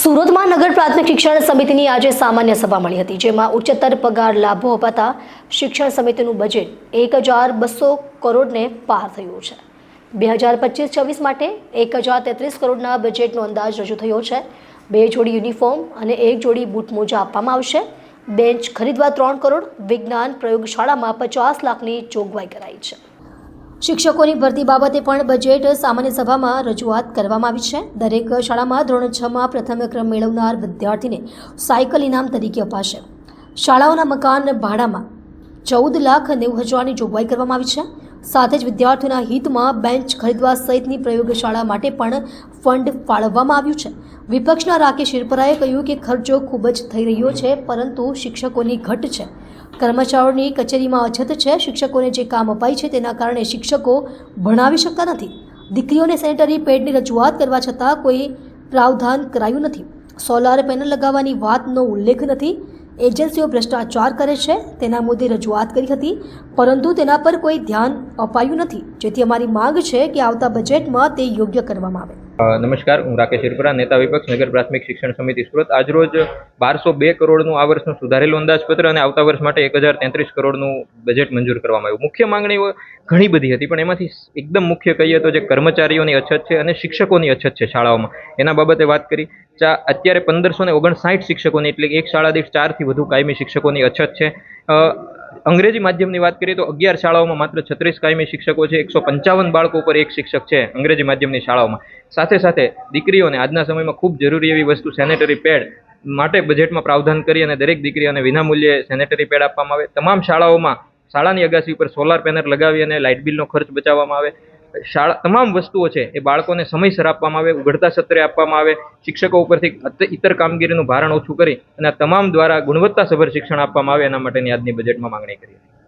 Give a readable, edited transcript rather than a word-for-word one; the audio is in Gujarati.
સુરતમાં નગર પ્રાથમિક શિક્ષણ સમિતિની આજે સામાન્ય સભા મળી હતી, જેમાં ઉચ્ચતર પગાર લાભો અપાતા શિક્ષણ સમિતિનું બજેટ 1200 કરોડને પાર થયું છે। 2025-26 માટે 1033 કરોડના બજેટનો અંદાજ રજૂ થયો છે। 2 જોડી યુનિફોર્મ અને 1 જોડી બૂટ મોજા આપવામાં આવશે। બેન્ચ ખરીદવા 3 કરોડ, વિજ્ઞાન પ્રયોગશાળામાં 50 લાખની જોગવાઈ કરાઈ છે। શિક્ષકોની ભરતી બાબતે પણ બજેટ સામાન્ય સભામાં રજૂઆત કરવામાં આવી છે। દરેક શાળામાં ધોરણ 6માં પ્રથમ ક્રમ મેળવનાર વિદ્યાર્થીને સાયકલ ઇનામ તરીકે અપાશે। શાળાઓના મકાન ભાડામાં 14,90,000ની જોગવાઈ કરવામાં આવી છે। સાથે જ વિદ્યાર્થીઓના હિતમાં બેન્ચ ખરીદવા સહિતની પ્રયોગશાળા માટે પણ ફંડ ફાળવવામાં આવ્યું છે। વિપક્ષના રાકેશ શિરપરાએ કહ્યું કે ખર્ચો ખૂબ જ થઈ રહ્યો છે, પરંતુ શિક્ષકોની ઘટ છે, કર્મચારીઓની કચેરીમાં અછત છે। શિક્ષકોને જે કામ અપાય છે તેના કારણે શિક્ષકો ભણાવી શકતા નથી। દીકરીઓને સેનેટરી પેડની રજૂઆત કરવા છતાં કોઈ પ્રાવધાન કરાયું નથી। સોલાર પેનલ લગાવવાની વાતનો ઉલ્લેખ નથી। એજન્સીઓ ભ્રષ્ટાચાર કરે છે તેના મુદ્દે રજૂઆત કરી હતી, પરંતુ તેના પર કોઈ ધ્યાન અપાયું નથી, જેથી અમારી માંગ છે કે આવતા બજેટમાં તે યોગ્ય કરવામાં આવે। નમસ્કાર, હું રાકેશ શિરપરા, નેતા વિપક્ષ, નગર પ્રાથમિક શિક્ષણ સમિતિ સુરત। આજરોજ 1202 કરોડનું આ વર્ષનું સુધારેલું અંદાજપત્ર અને આવતા વર્ષ માટે 1033 કરોડનું બજેટ મંજૂર કરવામાં આવ્યું। મુખ્ય માંગણીઓ ઘણી બધી હતી, પણ એમાંથી એકદમ મુખ્ય કહીએ તો જે કર્મચારીઓની અછત છે અને શિક્ષકોની અછત છે શાળાઓમાં, એના બાબતે વાત કરી। અત્યારે 1559 શિક્ષકોની, એટલે કે એક શાળા દીઠ 4 થી વધુ કાયમી શિક્ષકોની અછત છે। અંગ્રેજી માધ્યમની વાત કરીએ તો 11 શાળાઓમાં માત્ર 36 કાયમી શિક્ષકો છે। 155 બાળકો પર એક શિક્ષક છે અંગ્રેજી માધ્યમની શાળાઓમાં। સાથે સાથે દીકરીઓને આજના સમયમાં ખૂબ જરૂરી એવી વસ્તુ સેનેટરી પેડ માટે બજેટમાં પ્રાવધાન કરી અને દરેક દીકરીઓને વિનામૂલ્યે સેનેટરી પેડ આપવામાં આવે। તમામ શાળાઓમાં શાળાની અગાસી ઉપર સોલાર પેનલ લગાવી અને લાઇટ બિલનો ખર્ચ બચાવવામાં આવે। તમામ વસ્તુઓ છે એ બાળકોને સમયસર આપવામાં આવે, ઉઘડતા સત્રે આપવામાં આવે। શિક્ષકો ઉપરથી ઇતર કામગીરીનું ભારણ ઓછું કરી અને આ તમામ દ્વારા ગુણવત્તાસભર શિક્ષણ આપવામાં આવે, એના માટેની આજની બજેટમાં માંગણી કરી હતી।